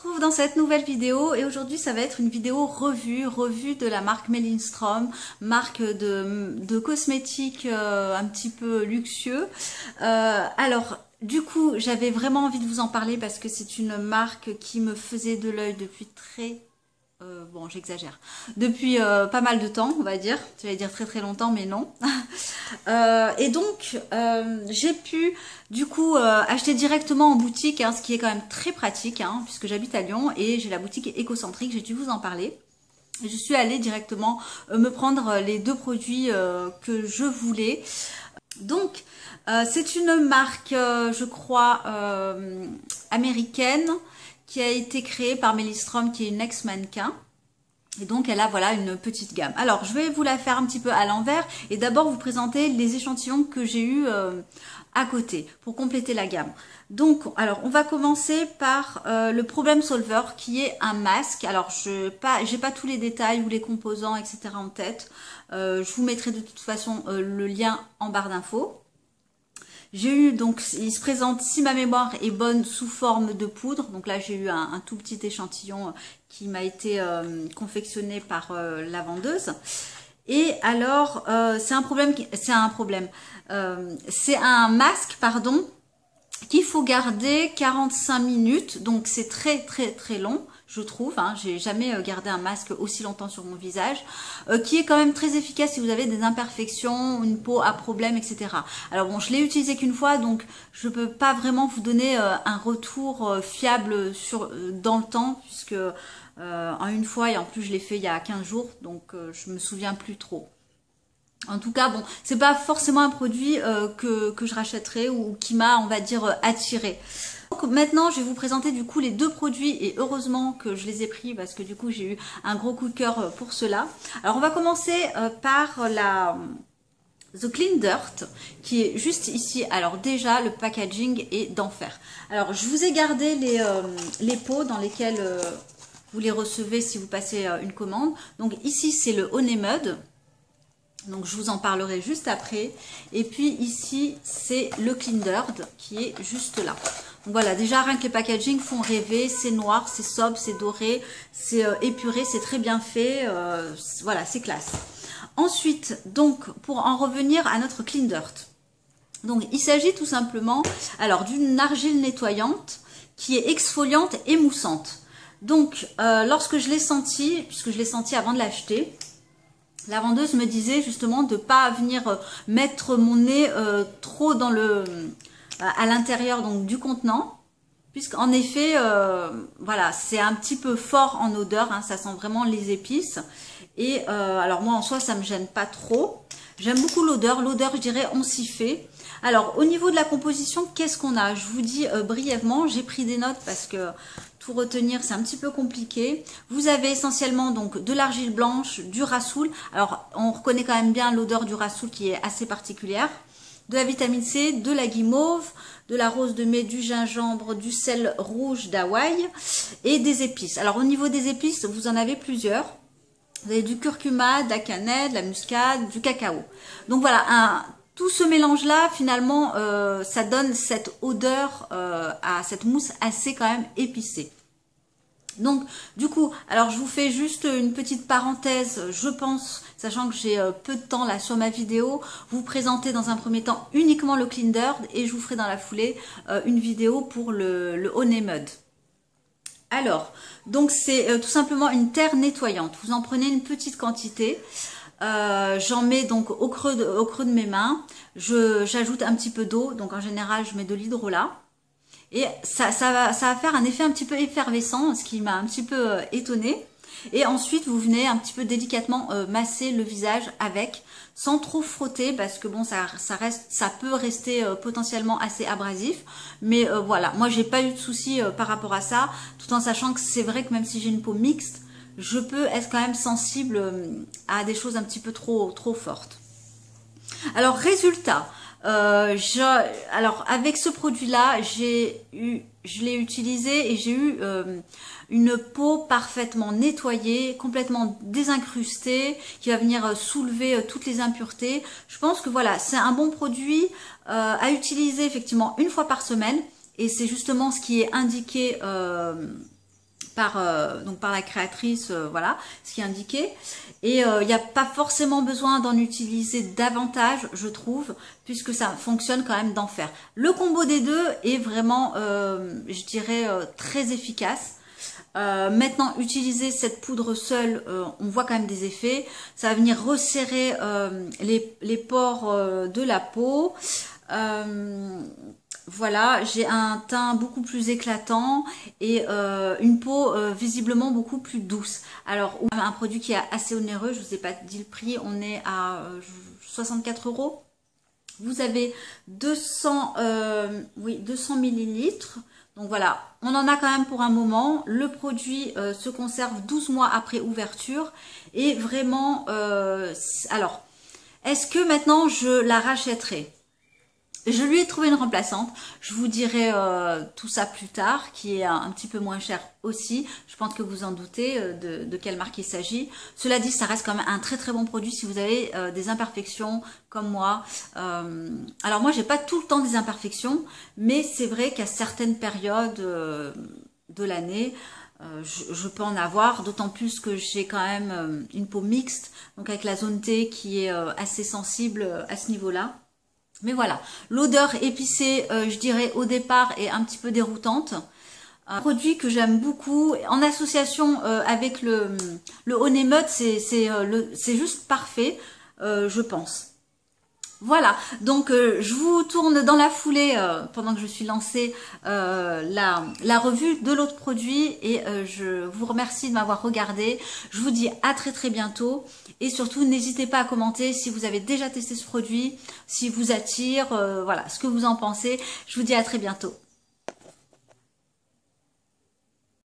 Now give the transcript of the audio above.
Retrouve dans cette nouvelle vidéo et aujourd'hui ça va être une vidéo revue de la marque Mellinstrom, marque de cosmétiques un petit peu luxueux. Alors du coup j'avais vraiment envie de vous en parler parce que c'est une marque qui me faisait de l'œil depuis bon, j'exagère. Depuis pas mal de temps, on va dire. J'allais dire très longtemps, mais non. Et donc, j'ai pu, du coup, acheter directement en boutique, hein, ce qui est quand même très pratique, hein, puisque j'habite à Lyon et j'ai la boutique écocentrique, j'ai dû vous en parler. Et je suis allée directement me prendre les deux produits que je voulais. Donc, c'est une marque, je crois, américaine, qui a été créée par Mellinstrom, qui est une ex-mannequin. Et donc, elle a voilà une petite gamme. Alors, je vais vous la faire un petit peu à l'envers et d'abord vous présenter les échantillons que j'ai eu à côté pour compléter la gamme. Donc, alors, on va commencer par le Problem Solver qui est un masque. Alors, j'ai pas tous les détails ou les composants, etc. en tête. Je vous mettrai de toute façon le lien en barre d'infos. J'ai eu, donc, il se présente, si ma mémoire est bonne, sous forme de poudre. Donc là, j'ai eu un tout petit échantillon qui m'a été confectionné par la vendeuse. Et alors, c'est un masque, pardon, qu'il faut garder 45 minutes. Donc, c'est très long. Je trouve, hein, j'ai jamais gardé un masque aussi longtemps sur mon visage, qui est quand même très efficace si vous avez des imperfections, une peau à problème, etc. Alors bon, je l'ai utilisé qu'une fois, donc je peux pas vraiment vous donner un retour fiable dans le temps, puisque en une fois, et en plus je l'ai fait il y a 15 jours, donc je me souviens plus trop. En tout cas, bon, c'est pas forcément un produit que je rachèterai ou qui m'a, on va dire, attiré. Donc maintenant, je vais vous présenter du coup les deux produits et heureusement que je les ai pris parce que du coup, j'ai eu un gros coup de cœur pour cela. Alors, on va commencer par la The Clean Dirt qui est juste ici. Alors déjà, le packaging est d'enfer. Alors, je vous ai gardé les pots dans lesquels vous les recevez si vous passez une commande. Donc ici, c'est le Honey Mud. Donc je vous en parlerai juste après. Et puis ici, c'est le Clean Dirt qui est juste là. Donc voilà, déjà rien que les packaging font rêver. C'est noir, c'est sobre, c'est doré, c'est épuré, c'est très bien fait. Voilà, c'est classe. Ensuite, donc pour en revenir à notre Clean Dirt. Donc il s'agit tout simplement alors d'une argile nettoyante qui est exfoliante et moussante. Donc lorsque je l'ai senti, puisque je l'ai senti avant de l'acheter, la vendeuse me disait justement de ne pas venir mettre mon nez trop dans à l'intérieur donc du contenant, puisqu'en effet, voilà, c'est un petit peu fort en odeur, hein, ça sent vraiment les épices. Et alors moi en soi, ça me gêne pas trop. J'aime beaucoup l'odeur. L'odeur, je dirais, on s'y fait. Alors au niveau de la composition, qu'est-ce qu'on a? Je vous dis brièvement, j'ai pris des notes parce que tout retenir, c'est un petit peu compliqué. Vous avez essentiellement donc de l'argile blanche, du rassoul. Alors, on reconnaît quand même bien l'odeur du rassoul qui est assez particulière. De la vitamine C, de la guimauve, de la rose de mai, du gingembre, du sel rouge d'Hawaï et des épices. Alors, au niveau des épices, vous en avez plusieurs. Vous avez du curcuma, de la cannelle, de la muscade, du cacao. Donc, voilà, tout ce mélange-là, finalement, ça donne cette odeur à cette mousse assez quand même épicée. Donc, du coup, alors je vous fais juste une petite parenthèse, je pense, sachant que j'ai peu de temps là sur ma vidéo, vous présenter dans un premier temps uniquement le Clean Dirt et je vous ferai dans la foulée une vidéo pour le Honey Mud. Alors, donc c'est tout simplement une terre nettoyante. Vous en prenez une petite quantité. J'en mets donc au creux de mes mains. J'ajoute un petit peu d'eau. Donc en général, je mets de l'hydrolat. Et ça va faire un effet un petit peu effervescent, ce qui m'a un petit peu étonnée. Et ensuite, vous venez un petit peu délicatement masser le visage avec, sans trop frotter, parce que bon, ça peut rester potentiellement assez abrasif. Mais voilà, moi, j'ai pas eu de soucis par rapport à ça, tout en sachant que c'est vrai que même si j'ai une peau mixte, je peux être quand même sensible à des choses un petit peu trop fortes. Alors, résultat. Alors avec ce produit là je l'ai utilisé et j'ai eu une peau parfaitement nettoyée, complètement désincrustée, qui va venir soulever toutes les impuretés. Je pense que voilà, c'est un bon produit à utiliser effectivement une fois par semaine et c'est justement ce qui est indiqué donc par la créatrice, voilà, ce qui est indiqué. Et il n'y a pas forcément besoin d'en utiliser davantage, je trouve, puisque ça fonctionne quand même d'enfer. Le combo des deux est vraiment, je dirais, très efficace. Maintenant, utiliser cette poudre seule, on voit quand même des effets. Ça va venir resserrer les pores de la peau. Voilà, j'ai un teint beaucoup plus éclatant et une peau visiblement beaucoup plus douce. Alors, un produit qui est assez onéreux, je ne vous ai pas dit le prix, on est à 64 €. Vous avez 200 millilitres. Donc voilà, on en a quand même pour un moment. Le produit se conserve 12 mois après ouverture. Et vraiment, alors, est-ce que maintenant je la rachèterai ? Je lui ai trouvé une remplaçante, je vous dirai tout ça plus tard, qui est un petit peu moins cher aussi. Je pense que vous en doutez de quelle marque il s'agit. Cela dit, ça reste quand même un très très bon produit si vous avez des imperfections comme moi. Alors moi, j'ai pas tout le temps des imperfections, mais c'est vrai qu'à certaines périodes de l'année, je peux en avoir, d'autant plus que j'ai quand même une peau mixte, donc avec la zone T qui est assez sensible à ce niveau-là. Mais voilà, l'odeur épicée, je dirais au départ, est un petit peu déroutante. Un produit que j'aime beaucoup, en association avec le Honey Mud, c'est juste parfait, je pense. Voilà, donc je vous tourne dans la foulée, pendant que je suis lancée, la revue de l'autre produit et je vous remercie de m'avoir regardé. Je vous dis à très très bientôt et surtout n'hésitez pas à commenter si vous avez déjà testé ce produit, s'il vous attire, voilà, ce que vous en pensez. Je vous dis à très bientôt.